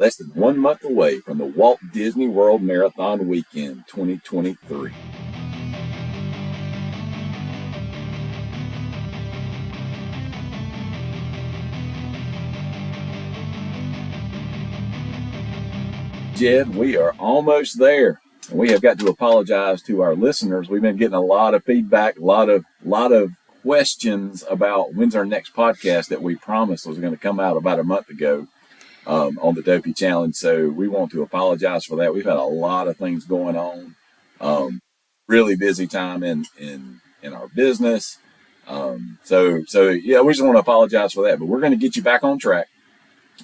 less than 1 month away from the Walt Disney World Marathon Weekend 2023. Jed, we are almost there. And we have got to apologize to our listeners. We've been getting a lot of feedback, a lot of questions about when's our next podcast that we promised was going to come out about a month ago on the Dopey Challenge. So we want to apologize for that. We've had a lot of things going on. Really busy time in our business. So yeah, we just want to apologize for that. But we're going to get you back on track.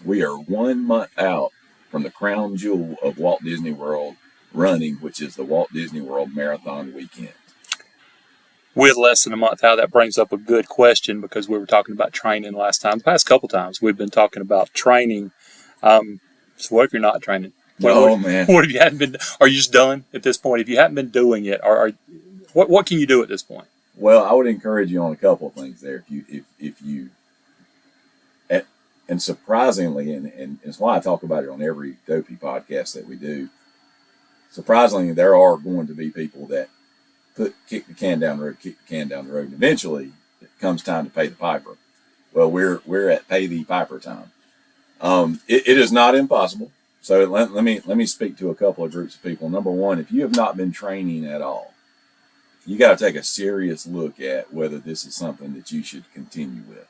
We are 1 month out from the crown jewel of Walt Disney World running, which is the Walt Disney World Marathon Weekend. With less than a month out, that brings up a good question because we were talking about training last time. The past couple times we've been talking about training. So what if you're not training? Man. What if you hadn't been? Are you just done at this point? If you haven't been doing it, what can you do at this point? Well, I would encourage you on a couple of things there. If you and surprisingly, and it's why I talk about it on every Dopey podcast that we do. Surprisingly, there are going to be people that kick the can down the road, and eventually it comes time to pay the piper. Well, we're at pay the piper time. It is not impossible. So let me speak to a couple of groups of people. Number one, if you have not been training at all, you got to take a serious look at whether this is something that you should continue with.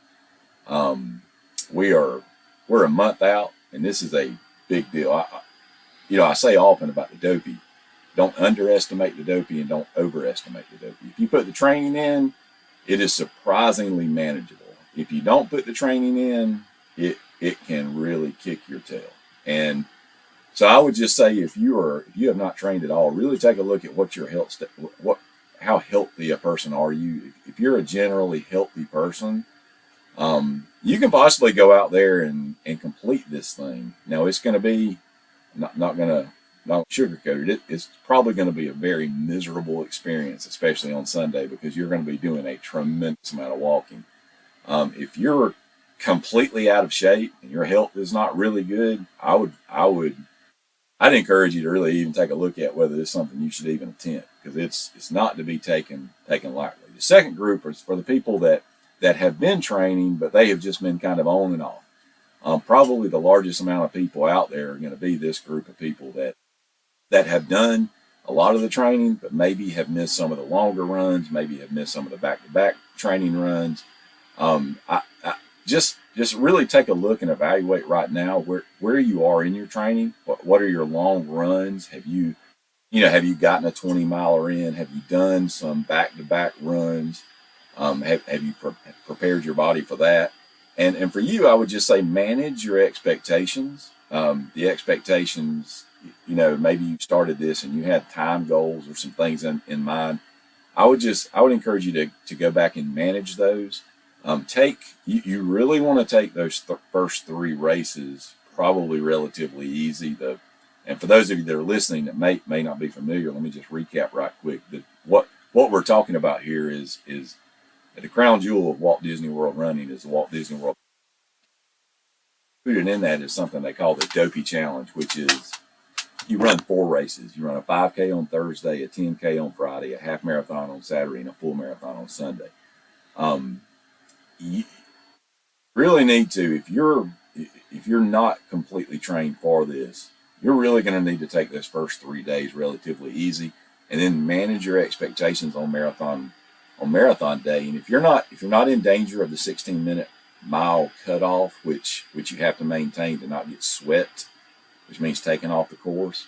We're a month out, and this is a big deal. I say often about the Dopey, don't underestimate the Dopey and don't overestimate the Dopey. If you put the training in, it is surprisingly manageable. If you don't put the training in, it can really kick your tail. And so I would just say if you have not trained at all, really take a look at what your health how healthy a person are you. If you're a generally healthy person, you can possibly go out there and complete this thing. Now it's going to be not sugarcoat it. It's probably going to be a very miserable experience, especially on Sunday, because you're going to be doing a tremendous amount of walking. If you're completely out of shape and your health is not really good, I'd encourage you to really even take a look at whether it's something you should even attempt, because it's not to be taken lightly. The second group is for the people that have been training, but they have just been kind of on and off. Probably the largest amount of people out there are going to be this group of people that have done a lot of the training, but maybe have missed some of the longer runs, maybe have missed some of the back-to-back training runs. I just really take a look and evaluate right now where you are in your training. What are your long runs? Have you gotten a 20-miler in? Have you done some back-to-back runs? Have you prepared your body for that? And for you, I would just say manage your expectations. The expectations, maybe you started this and you had time goals or some things in mind. I would encourage you to go back and manage those. You really want to take those first three races probably relatively easy. And for those of you that are listening that may not be familiar, let me just recap right quick. What we're talking about here is the crown jewel of Walt Disney World running is the Walt Disney World. Included in that is something they call the Dopey Challenge, which is you run 4 races. You run a 5K on Thursday, a 10K on Friday, a half marathon on Saturday, and a full marathon on Sunday. You really need to, if you're not completely trained for this, you're really going to need to take those first 3 days relatively easy, and then manage your expectations on marathon day. And if you're not in danger of the 16-minute mile cutoff, which you have to maintain to not get swept, which means taking off the course,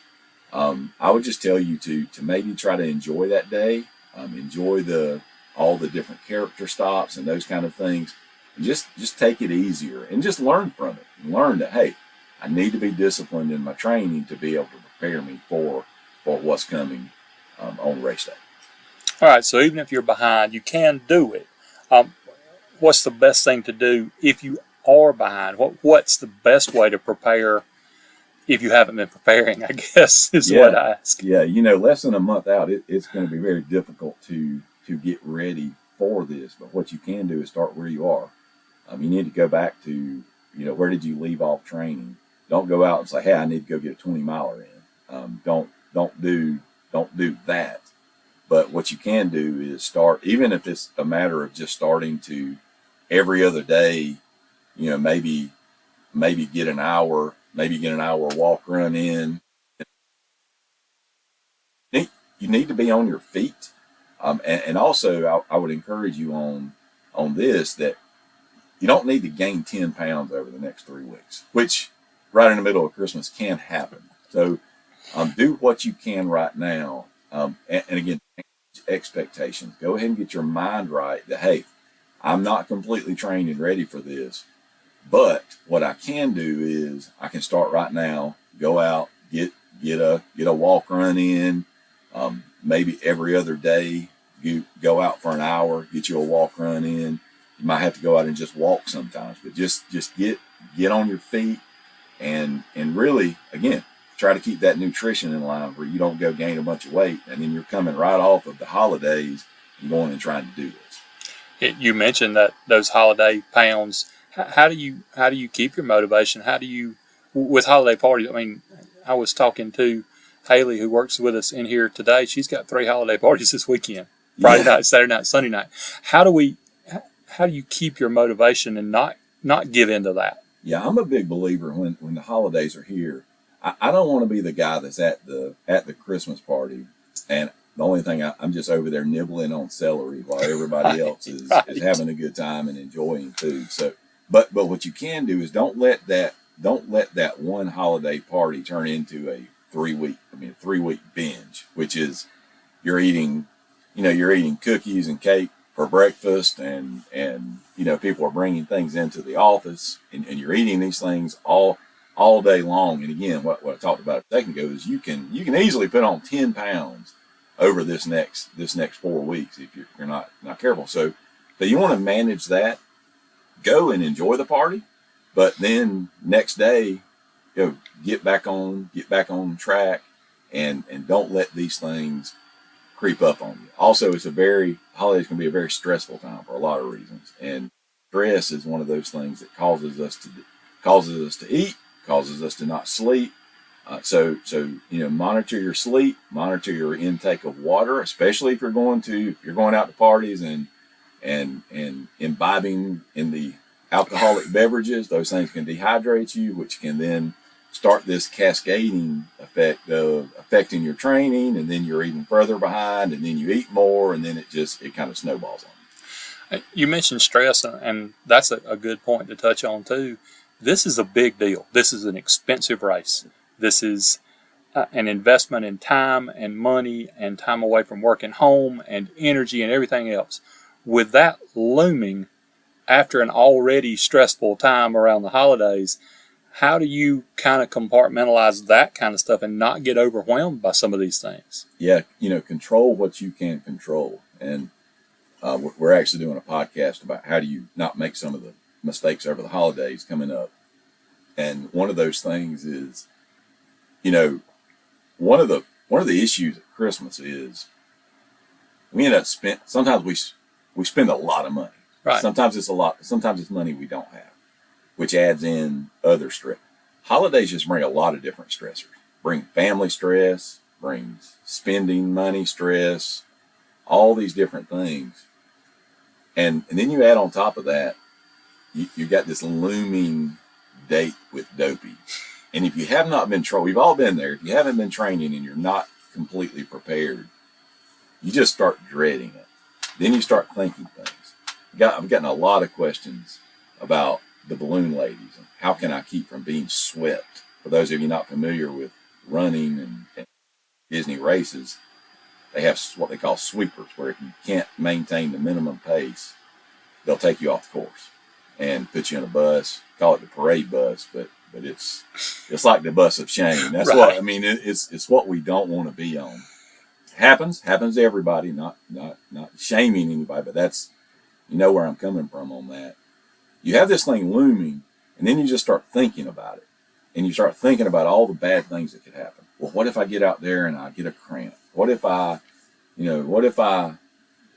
I would just tell you to maybe try to enjoy that day, enjoy all the different character stops and those kind of things, and just take it easier and just learn from it. And learn that, hey, I need to be disciplined in my training to be able to prepare me for what's coming on race day. All right, so even if you're behind, you can do it. What's the best thing to do if you are behind? What's the best way to prepare if you haven't been preparing, I guess, is what I ask. Yeah, less than a month out, it's going to be very difficult to get ready for this. But what you can do is start where you are. You need to go back to, where did you leave off training? don't go out and say, hey, I need to go get a 20-miler in. Don't do that. But what you can do is start, even if it's a matter of just starting to every other day, maybe get an hour walk run in. You need to be on your feet. And also I would encourage you on this, that you don't need to gain 10 pounds over the next 3 weeks, which right in the middle of Christmas can happen. So do what you can right now. And again, expectations. Go ahead and get your mind right that, hey, I'm not completely trained and ready for this, but what I can do is I can start right now, go out, get a walk run in, maybe every other day. You go out for an hour, get you a walk run in. You might have to go out and just walk sometimes, but just get on your feet and really, again, try to keep that nutrition in line where you don't go gain a bunch of weight and then you're coming right off of the holidays and going and trying to do this. You mentioned that those holiday pounds. How do you keep your motivation? How do you, with holiday parties? I mean, I was talking to Haley, who works with us in here today. She's got 3 holiday parties this weekend: Friday night, Saturday night, Sunday night. How do you keep your motivation and not give into that? Yeah, I'm a big believer when the holidays are here. I don't want to be the guy that's at the Christmas party and the only thing I'm just over there nibbling on celery while everybody else is having a good time and enjoying food. So, but what you can do is don't let that one holiday party turn into a 3-week binge, which is you're eating cookies and cake for breakfast and people are bringing things into the office and you're eating these things all day long. And again, what I talked about a second ago is you can easily put on 10 pounds over this next 4 weeks if you're not careful. So you want to manage that. Go and enjoy the party, but then next day, get back on track and don't let these things creep up on you. Also, holidays can be a very stressful time for a lot of reasons, and stress is one of those things that causes us to eat, causes us to not sleep. So monitor your sleep, monitor your intake of water, especially if you're going out to parties and imbibing in the alcoholic beverages. Those things can dehydrate you, which can then start this cascading effect of affecting your training, and then you're even further behind, and then you eat more, and then it kind of snowballs on you. You mentioned stress, and that's a good point to touch on too. This is a big deal. This is an expensive race. This is an investment in time and money and time away from work and home and energy and everything else. With that looming after an already stressful time around the holidays, how do you kind of compartmentalize that kind of stuff and not get overwhelmed by some of these things? Yeah, control what you can control. And we're actually doing a podcast about how do you not make some of the mistakes over the holidays coming up. And one of those things is, one of the issues at Christmas is we end up sometimes we spend a lot of money. Right. Sometimes it's money we don't have, which adds in other stress. Holidays just bring a lot of different stressors. Bring family stress, brings spending money stress, all these different things. And then you add on top of that, you got this looming date with Dopey. And if you have not been we've all been there. If you haven't been training and you're not completely prepared, you just start dreading it. Then you start thinking things. I've gotten a lot of questions about the balloon ladies and how can I keep from being swept. For those of you not familiar with running and Disney races, they have what they call sweepers, where if you can't maintain the minimum pace, they'll take you off the course and put you in a bus. Call it the parade bus, but it's like the bus of shame. That's right. It's what we don't want to be on. Happens to everybody, not shaming anybody, but that's, where I'm coming from on that. You have this thing looming, and then you just start thinking about it, and you start thinking about all the bad things that could happen. Well, what if I get out there and I get a cramp? What if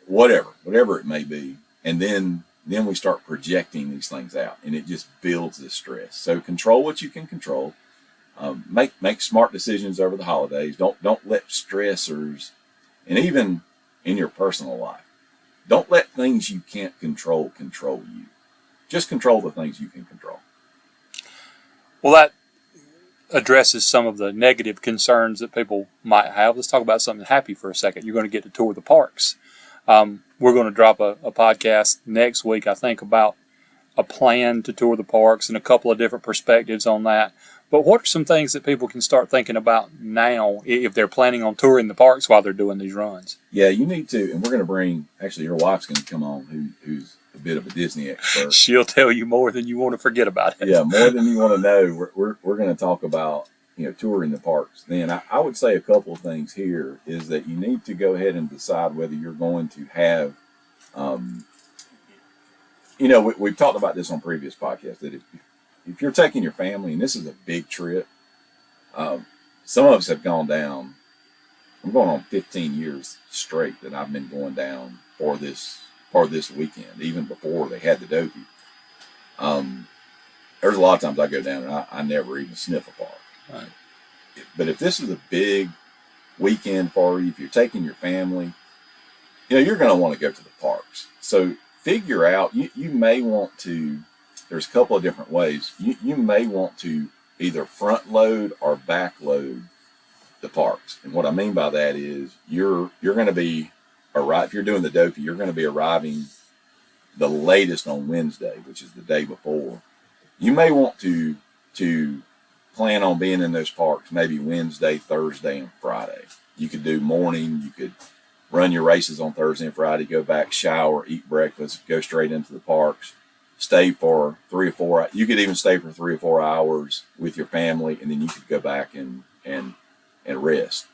whatever it may be, and then we start projecting these things out, and it just builds this stress. So control what you can control. Make smart decisions over the holidays. Don't let stressors, and even in your personal life, don't let things you can't control you. Just control the things you can control. Well, that addresses some of the negative concerns that people might have. Let's talk about something happy for a second. You're going to get to tour the parks. We're going to drop a podcast next week, I think, about a plan to tour the parks and a couple of different perspectives on that. But what are some things that people can start thinking about now if they're planning on touring the parks while they're doing these runs? Yeah, you need to, and we're going to bring, actually your wife's going to come on, who's a bit of a Disney expert. She'll tell you more than you want to forget about it. Yeah, more than you want to know. We're going to talk about, touring the parks. Then I would say a couple of things here is that you need to go ahead and decide whether you're going to have, we've talked about this on previous podcasts, that if you're taking your family, and this is a big trip, some of us have gone down. I'm going on 15 years straight that I've been going down for this weekend, even before they had the Dopey. There's a lot of times I go down and I never even sniff a park. Right. But if this is a big weekend for you, if you're taking your family, you're going to want to go to the parks. So figure out, you may want to, there's a couple of different ways. You may want to either front load or back load the parks. And what I mean by that is you're going to be, if you're doing the Dopey, you're going to be arriving the latest on Wednesday, which is the day before. You may want to plan on being in those parks maybe Wednesday, Thursday, and Friday. You could do morning. You could run your races on Thursday and Friday, go back, shower, eat breakfast, go straight into the parks, stay for 3 or 4. You could even stay for 3 or 4 hours with your family, and then you could go back and rest.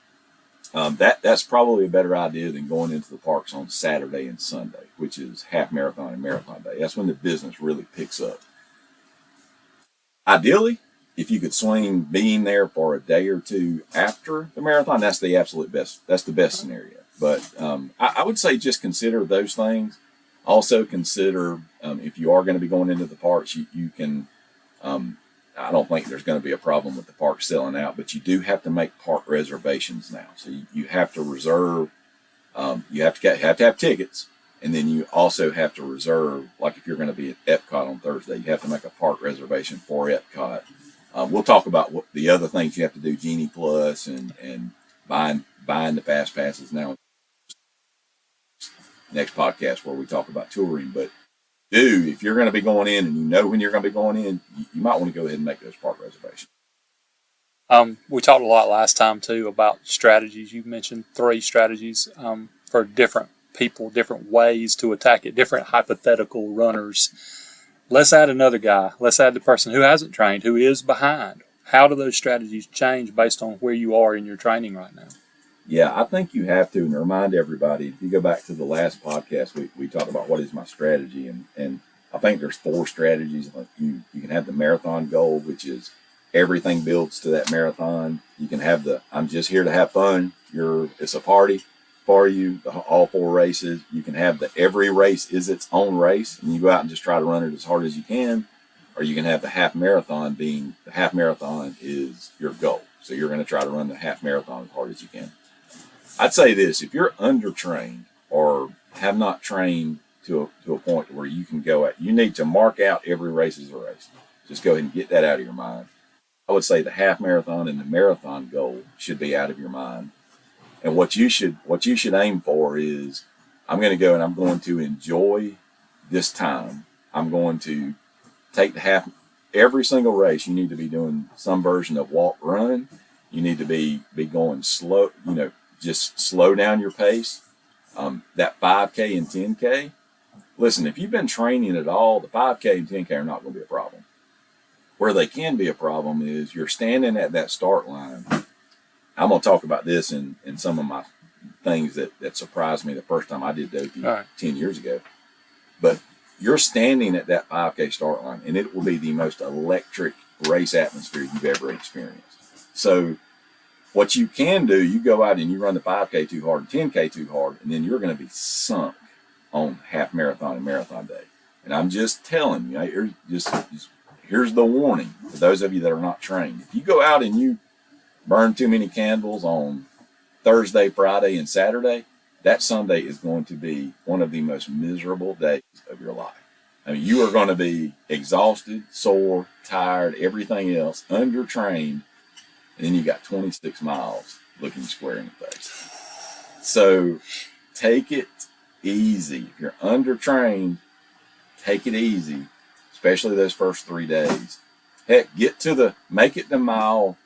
That's probably a better idea than going into the parks on Saturday and Sunday, which is half marathon and marathon day. That's when the business really picks up. Ideally, if you could swing being there for a day or two after the marathon, that's the absolute best. That's the best scenario. But I would say just consider those things. Also consider if you are going to be going into the parks, you can. I don't think there's going to be a problem with the park selling out, but you do have to make park reservations now. So you have to reserve. You have to have tickets, and then you also have to reserve. Like if you're going to be at Epcot on Thursday, you have to make a park reservation for Epcot. We'll talk about what the other things you have to do, Genie Plus and buying the fast passes now. Next podcast where we talk about touring, but if you're going to be going in and when you're going to be going in, you might want to go ahead and make those park reservations. We talked a lot last time too about strategies. You mentioned 3 strategies for different people, different ways to attack it, different hypothetical runners. Let's add another guy. Let's add the person who hasn't trained, who is behind. How do those strategies change based on where you are in your training right now? Yeah, I think you have to, and remind everybody, if you go back to the last podcast, we talked about what is my strategy, and I think there's 4 strategies. You can have the marathon goal, which is everything builds to that marathon. You can have I'm just here to have fun. It's a party for you, all 4 races. You can have every race is its own race, and you go out and just try to run it as hard as you can. Or you can have the half marathon being, the half marathon is your goal. So you're going to try to run the half marathon as hard as you can. I'd say this, if you're undertrained or have not trained to a point where you can go at, you need to mark out every race as a race. Just go ahead and get that out of your mind. I would say the half marathon and the marathon goal should be out of your mind. And what you should aim for is, I'm going to go and I'm going to enjoy this time. I'm going to take every single race. You need to be doing some version of walk run. You need to be going slow, just slow down your pace. That 5K and 10K, listen, if you've been training at all, the 5K and 10K are not going to be a problem. Where they can be a problem is you're standing at that start line. I'm going to talk about this in some of my things that surprised me the first time I did Dopey 10 years ago. But you're standing at that 5K start line, and it will be the most electric race atmosphere you've ever experienced. So what you can do, you go out and you run the 5K too hard and 10K too hard, and then you're going to be sunk on half marathon and marathon day. And I'm just telling you, just here's the warning for those of you that are not trained. If you go out and you burn too many candles on Thursday, Friday, and Saturday, that Sunday is going to be one of the most miserable days of your life. I mean, you are going to be exhausted, sore, tired, everything else, undertrained, and then you got 26 miles looking square in the face. So take it easy. If you're undertrained, take it easy, especially those first 3 days. Heck, make it to mile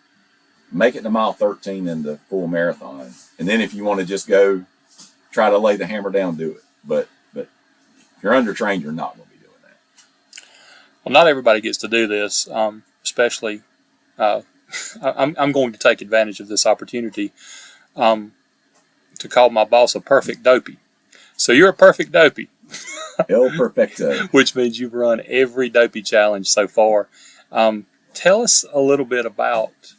13 in the full marathon. And then if you want to just go try to lay the hammer down, do it. But if you're undertrained, you're not going to be doing that. Well, not everybody gets to do this, especially I'm going to take advantage of this opportunity to call my boss a perfect dopey. So you're a perfect dopey. El perfecto. Which means you've run every dopey challenge so far. Tell us a little bit about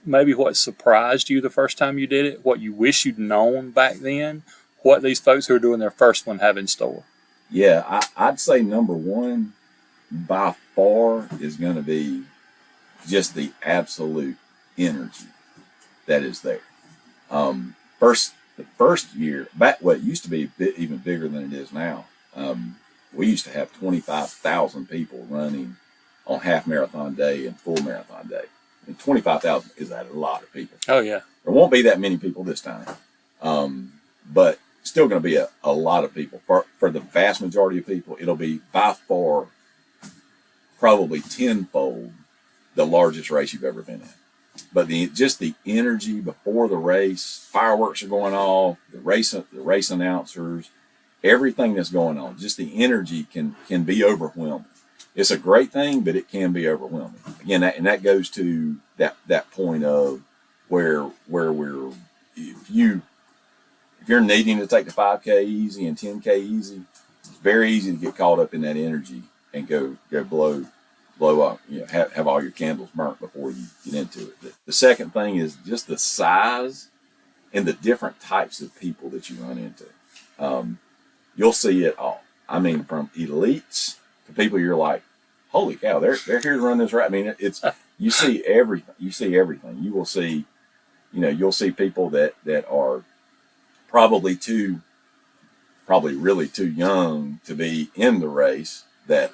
maybe what surprised you the first time you did it, what you wish you'd known back then, what these folks who are doing their first one have in store. Yeah, I'd say number one by far is going to be just the absolute energy that is there. The first year, back what used to be a bit even bigger than it is now, we used to have 25,000 people running on half marathon day and full marathon day. And 25,000 is a lot of people. Oh, yeah. There won't be that many people this time, but still going to be a lot of people. For the vast majority of people, it'll be by far probably tenfold the largest race you've ever been in. But just the energy before the race, fireworks are going off, the race announcers, everything that's going on, just the energy can be overwhelming. It's a great thing, but it can be overwhelming. Again, that goes to that point of where we're if you're needing to take the 5K easy and 10K easy, it's very easy to get caught up in that energy and go blow up, have all your candles burnt before you get into it. The second thing is just the size and the different types of people that you run into. You'll see it all. I mean, from elites to people you're like, holy cow, they're here to run this race. I mean, you see everything. You see everything. You will see, you'll see people that are probably really too young to be in the race. That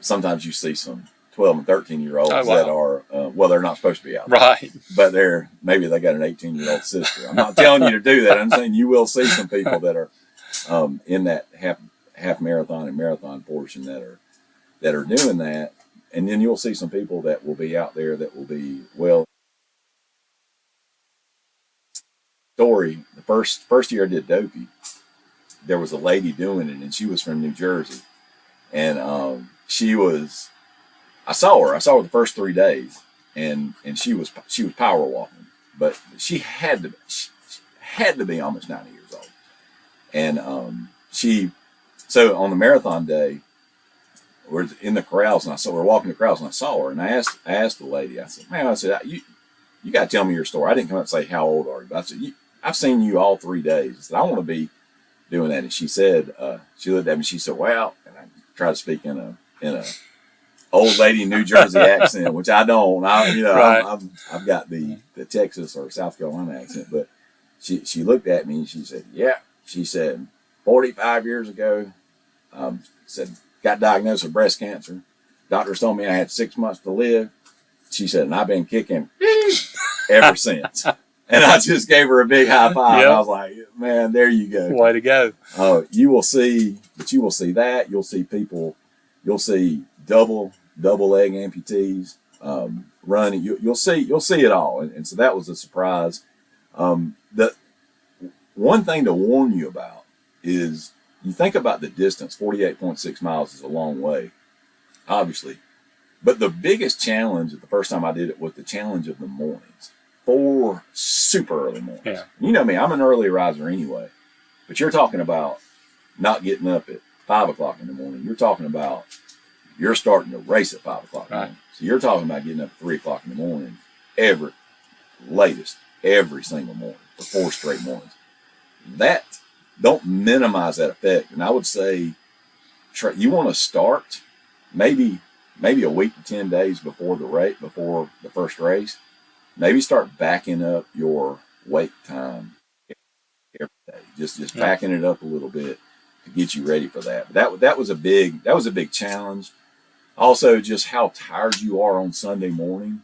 sometimes you see some 12 and 13-year-olds that are they're not supposed to be out there. Right. But maybe they got an 18-year-old sister. I'm not telling you to do that. I'm saying you will see some people that are in that half marathon and marathon portion that are doing that, and then you'll see some people that will be out there that will be story. The first year I did Dopey, there was a lady doing it, and she was from New Jersey, and I saw her the first 3 days, and she was power walking, but she had to be almost 90 years old, and so on the marathon day, we're in the corrals, and we're walking the corrals, and I saw her, and I asked the lady, I said, man, you got to tell me your story. I didn't come up and say, how old are you? But I said, I've seen you all 3 days. I said, I want to be doing that. And she said, she looked at me, she said, well, and I tried to speak in a old lady New Jersey accent, which I don't. Right. I've got the Texas or South Carolina accent, but she looked at me and she said, yeah. She said, 45 years ago, got diagnosed with breast cancer. Doctors told me I had 6 months to live. She said, and I've been kicking ever since. And I just gave her a big high five. Yep. I was like, man, there you go. Way to go. You will see that. You'll see people, you'll see double leg amputees running. You'll see it all. And so that was a surprise. The one thing to warn you about is you think about the distance. 48.6 miles is a long way, obviously. But the biggest challenge the first time I did it was the challenge of the mornings. 4 super early mornings. Yeah. You know me, I'm an early riser anyway. But you're talking about not getting up at 5 o'clock in the morning. You're talking about you're starting to race at 5 o'clock in the morning. So you're talking about getting up at 3 o'clock in the morning every single morning for 4 straight mornings. Don't minimize that effect. And I would say you want to start maybe a week to 10 days before before the first race, maybe start backing up your wait time every day. Just backing it up a little bit to get you ready for that. But that was a big challenge. Also, just how tired you are on Sunday morning.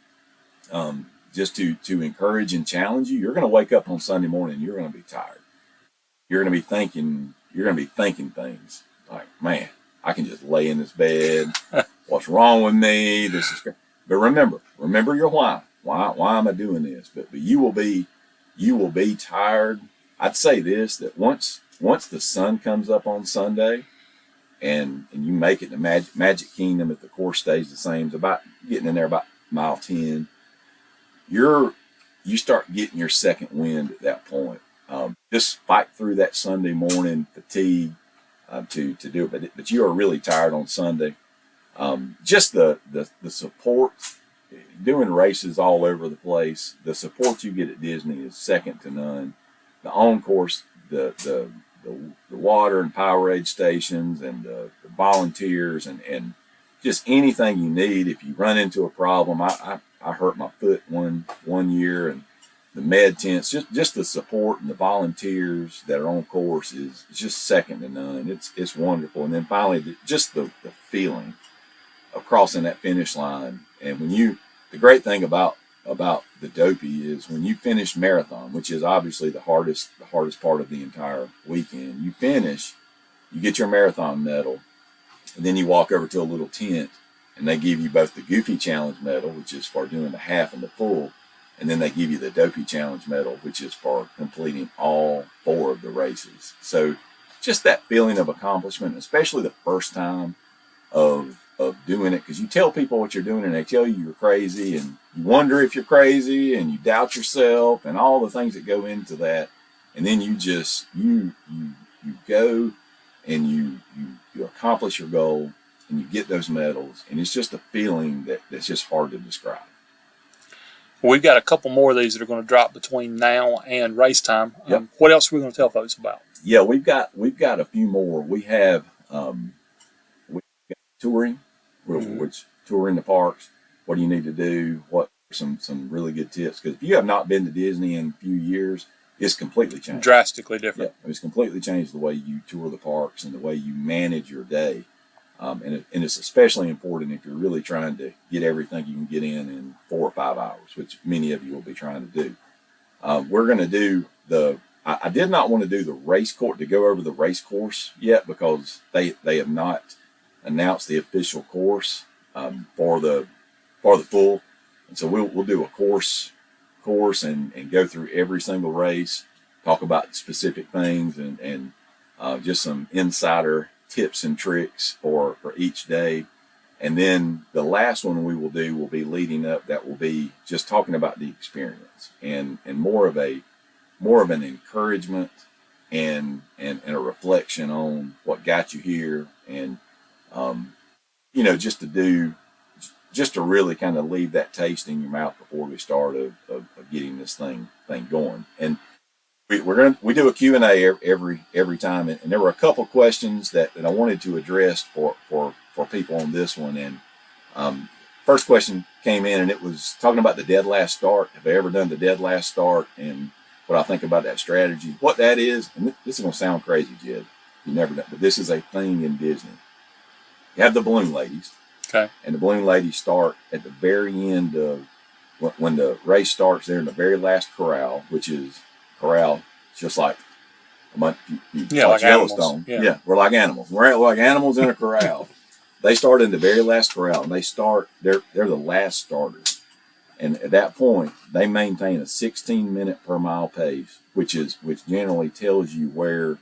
Just to encourage and challenge you, you're going to wake up on Sunday morning. You're going to be tired. You're going to be thinking. You're going to be thinking things like, "Man, I can just lay in this bed. What's wrong with me? This is." But remember your why. Why am I doing this? But you will be tired. I'd say this, that once the sun comes up on Sunday, and you make it to Magic Kingdom, if the course stays the same, it's about getting in there about mile 10. You start getting your second wind at that point. Just fight through that Sunday morning fatigue to do it. But you are really tired on Sunday. Just the support, doing races all over the place. The support you get at Disney is second to none. The on-course, the water and Powerade stations, and the volunteers, and just anything you need. If you run into a problem, I hurt my foot one year, and the med tents, just the support and the volunteers that are on course is just second to none. It's wonderful. And then finally, just the feeling of crossing that finish line. And the great thing about the Dopey is when you finish marathon, which is obviously the hardest part of the entire weekend, you finish, you get your marathon medal, and then you walk over to a little tent, and they give you both the Goofy Challenge medal, which is for doing the half and the full, and then they give you the Dopey Challenge medal, which is for completing all 4 of the races. So just that feeling of accomplishment, especially the first time of doing it, because you tell people what you're doing and they tell you you're crazy, and you wonder if you're crazy, and you doubt yourself, and all the things that go into that, and then you just you go and you accomplish your goal, and you get those medals, and it's just a feeling that's just hard to describe. We've got a couple more of these that are going to drop between now and race time. Yep. What else are we going to tell folks about? Yeah, we've got a few more. We have touring, which touring the parks. What do you need to do? What are some really good tips? Because if you have not been to Disney in a few years, it's completely changed. Drastically different. Yeah, it's completely changed the way you tour the parks and the way you manage your day. And it's especially important if you're really trying to get everything you can get in 4 or 5 hours, which many of you will be trying to do. We're going to do I did not want to do the race course, to go over the race course yet, because they have not announced the official course for the full. And so we'll do a course and go through every single race, talk about specific things, and just some insider tips and tricks for each day. And then the last one we will do will be leading up. That will be just talking about the experience and more of an encouragement and a reflection on what got you here, and just to really kind of leave that taste in your mouth before we start of getting this thing going. And we do a Q&A every time, and there were a couple questions that I wanted to address for people on this one. And first question came in, and it was talking about the dead last start. Have I ever done the dead last start, and what I think about that strategy? What that is, and this is going to sound crazy, Jed. You never done, but this is a thing in Disney. You have the balloon ladies, okay, and the balloon ladies start at the very end of when the race starts. They're in the very last corral, which is corral, just like like Yellowstone. Yeah, we're like animals. We're like animals in a corral. They start in the very last corral, and they're the last starters. And at that point, they maintain a 16-minute per mile pace, which generally tells you where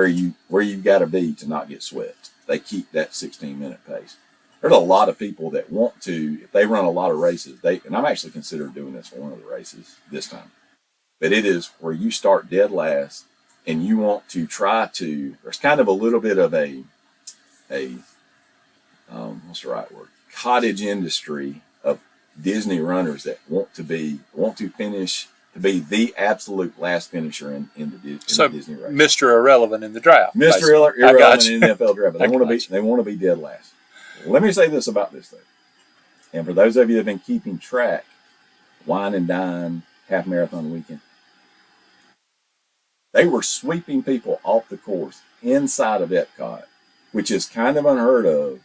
you've got to be to not get swept. They keep that 16-minute pace. There's a lot of people that want to, if they run a lot of races, and I'm actually considering doing this for one of the races this time. But it is where you start dead last, and you want to try to. There's kind of a little bit of a what's the right word? Cottage industry of Disney runners that want to finish to be the absolute last finisher in the Disney race. Mr. Irrelevant in the draft. Mr. Irrelevant in the NFL draft. They want to be dead last. Let me say this about this though, and for those of you that have been keeping track, Wine and Dine half marathon weekend, they were sweeping people off the course inside of Epcot, which is kind of unheard of.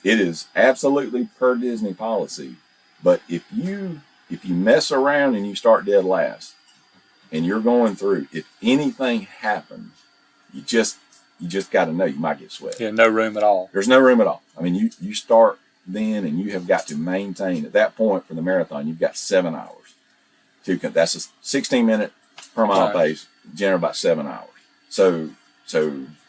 It is absolutely per Disney policy, but if you mess around and you start dead last, and you're going through, if anything happens, you just got to know you might get swept. Yeah, no room at all. There's no room at all. I mean, you start then, and you have got to maintain at that point for the marathon. You've got 7 hours. That's a 16-minute per mile pace, generally about 7 hours. So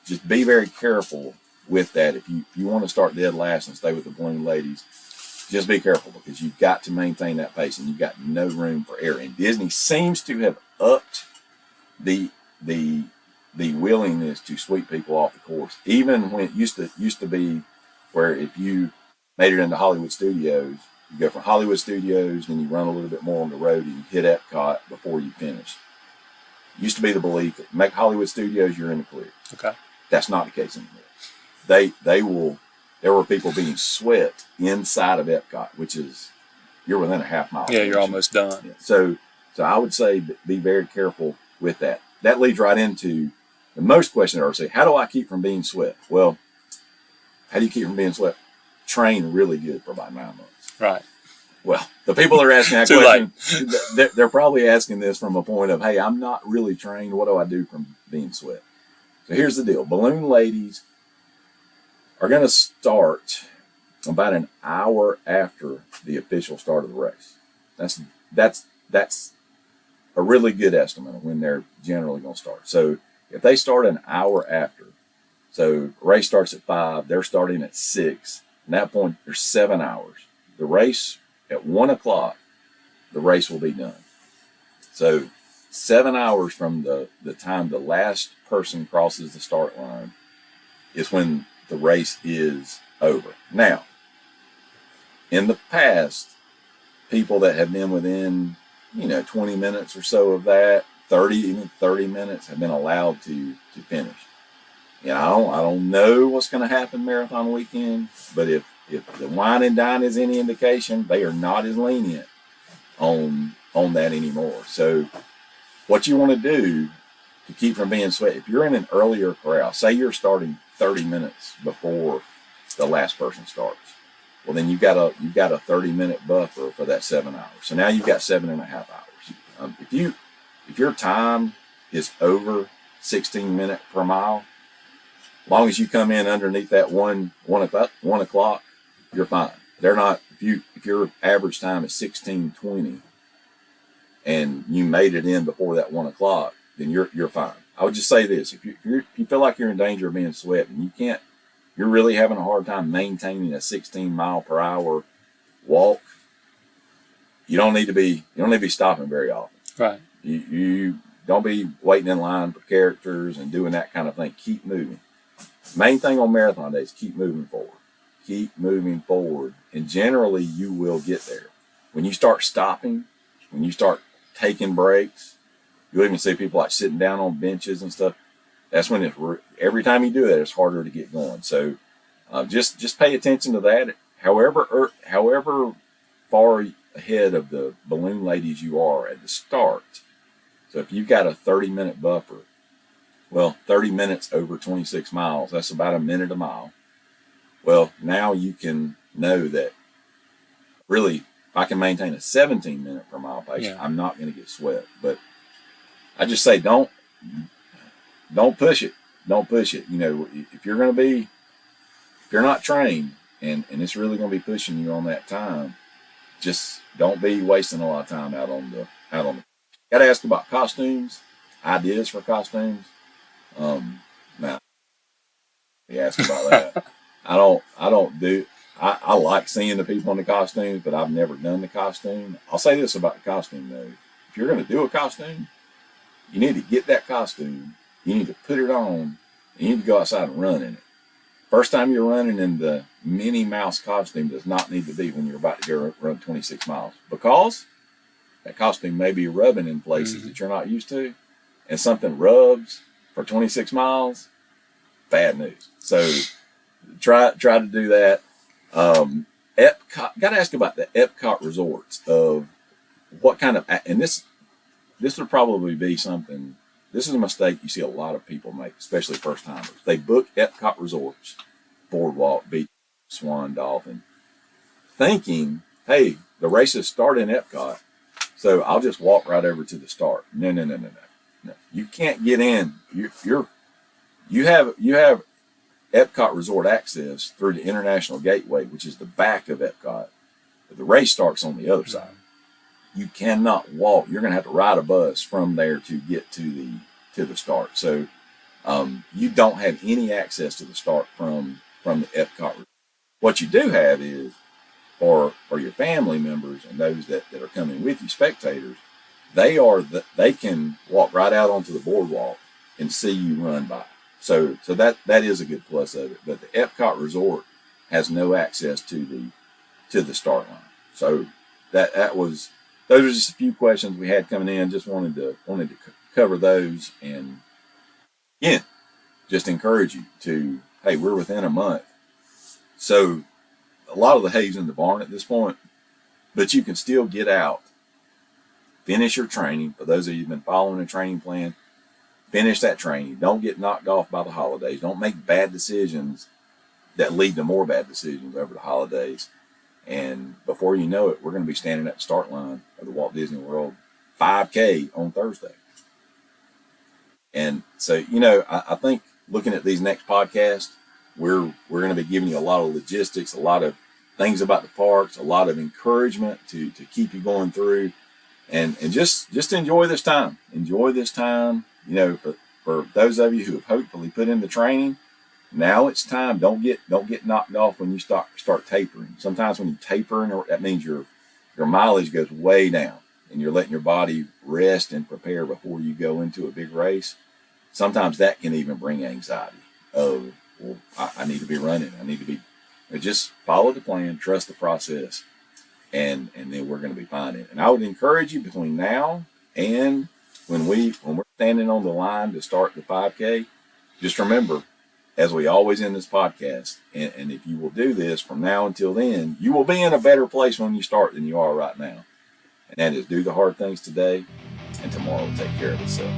just be very careful with that. If you want to start dead last and stay with the balloon ladies, just be careful because you've got to maintain that pace and you've got no room for error. And Disney seems to have upped the willingness to sweep people off the course, even when it used to be where if you made it into Hollywood Studios, you go from Hollywood Studios, then you run a little bit more on the road and you hit Epcot before you finish. It used to be the belief that make Hollywood Studios, you're in the clear. Okay. That's not the case anymore. There were people being swept inside of Epcot, which is you're within a half mile. Yeah, you're almost done. Yeah. So I would say be very careful with that. That leads right into the most question I ever say, how do I keep from being swept? Well, how do you keep from being swept? Train really good for about 9 months. Right. Well, the people that are asking that Too question, they're probably asking this from a point of, hey, I'm not really trained. What do I do from being swept? So here's the deal. Balloon ladies are going to start about an hour after the official start of the race. That's a really good estimate of when they're generally going to start. So if they start an hour after, so race starts at 5, they're starting at 6. At that point, there's 7 hours. The race at 1 o'clock, the race will be done. So 7 hours from the time the last person crosses the start line is when the race is over. Now, in the past, people that have been within 20 minutes or so of that, 30 minutes have been allowed to finish. I don't know what's going to happen marathon weekend, but if the Wine and Dine is any indication, they are not as lenient on that anymore. So what you want to do to keep from being sweaty, if you're in an earlier corral, say you're starting 30 minutes before the last person starts, well then you've got a 30-minute buffer for that 7 hours. So now you've got 7.5 hours. If your time is over 16 minutes per mile, as long as you come in underneath that 1 o'clock, you're fine. They're not. If your average time is 16:20, and you made it in before that 1 o'clock, then you're fine. I would just say this: if you feel like you're in danger of being swept and you're really having a hard time maintaining a 16 mile per hour walk, you don't need to be stopping very often. Right. You don't be waiting in line for characters and doing that kind of thing. Keep moving. Main thing on marathon days, keep moving forward. Keep moving forward. And generally you will get there. When you start stopping, when you start taking breaks, you'll even see people like sitting down on benches and stuff. That's when every time you do that, it's harder to get going. So just pay attention to that. However far ahead of the balloon ladies you are at the start. So if you've got a 30-minute buffer, well, 30 minutes over 26 miles, that's about a minute a mile. Well, now you can know that really, if I can maintain a 17-minute per mile pace, I'm not going to get swept. But I just say don't push it. Don't push it. If you're not trained and it's really going to be pushing you on that time, just don't be wasting a lot of time out on the. Got to ask about costumes, ideas for costumes. Now, you ask about that. I like seeing the people in the costumes, but I've never done the costume. I'll say this about the costume though. If you're going to do a costume, you need to get that costume. You need to put it on. You need to go outside and run in it. First time you're running in the Minnie Mouse costume does not need to be when you're about to go run 26 miles because that costume may be rubbing in places that you're not used to, and something rubs for 26 miles, bad news. So try to do that. Epcot. Got to ask about the Epcot resorts of what kind of, and this would probably be something. This is a mistake you see a lot of people make, especially first timers. They book Epcot resorts, Boardwalk, Beach, Swan, Dolphin, thinking, "Hey, the races start in Epcot, so I'll just walk right over to the start." No, no, no, no, no, no. You can't get in. You have Epcot Resort access through the International Gateway, which is the back of Epcot. But the race starts on the other side. You cannot walk. You're going to have to ride a bus from there to get to the start. So you don't have any access to the start from the Epcot. What you do have is for your family members and those that are coming with you, spectators, they can walk right out onto the boardwalk and see you run by. So that is a good plus of it. But the Epcot Resort has no access to the start line. So that was, those are just a few questions we had coming in. Just wanted to cover those, and again, just encourage you to, hey, we're within a month. So a lot of the hay's in the barn at this point, but you can still get out, finish your training. For those of you who've been following a training plan, finish that training. Don't get knocked off by the holidays. Don't make bad decisions that lead to more bad decisions over the holidays. And before you know it, we're going to be standing at the start line of the Walt Disney World 5K on Thursday. And so, I think looking at these next podcasts, we're going to be giving you a lot of logistics, a lot of things about the parks, a lot of encouragement to keep you going through, and just enjoy this time. Enjoy this time. For those of you who have hopefully put in the training, now it's time. Don't get knocked off when you start tapering. Sometimes when you taper, that means your mileage goes way down, and you're letting your body rest and prepare before you go into a big race. Sometimes that can even bring anxiety of, well, I need to be running. I need to be. Just follow the plan, trust the process, and then we're going to be fine. And I would encourage you between now and when we're standing on the line to start the 5K, just remember, as we always end this podcast, and if you will do this from now until then, you will be in a better place when you start than you are right now. And that is, do the hard things today, and tomorrow will take care of itself.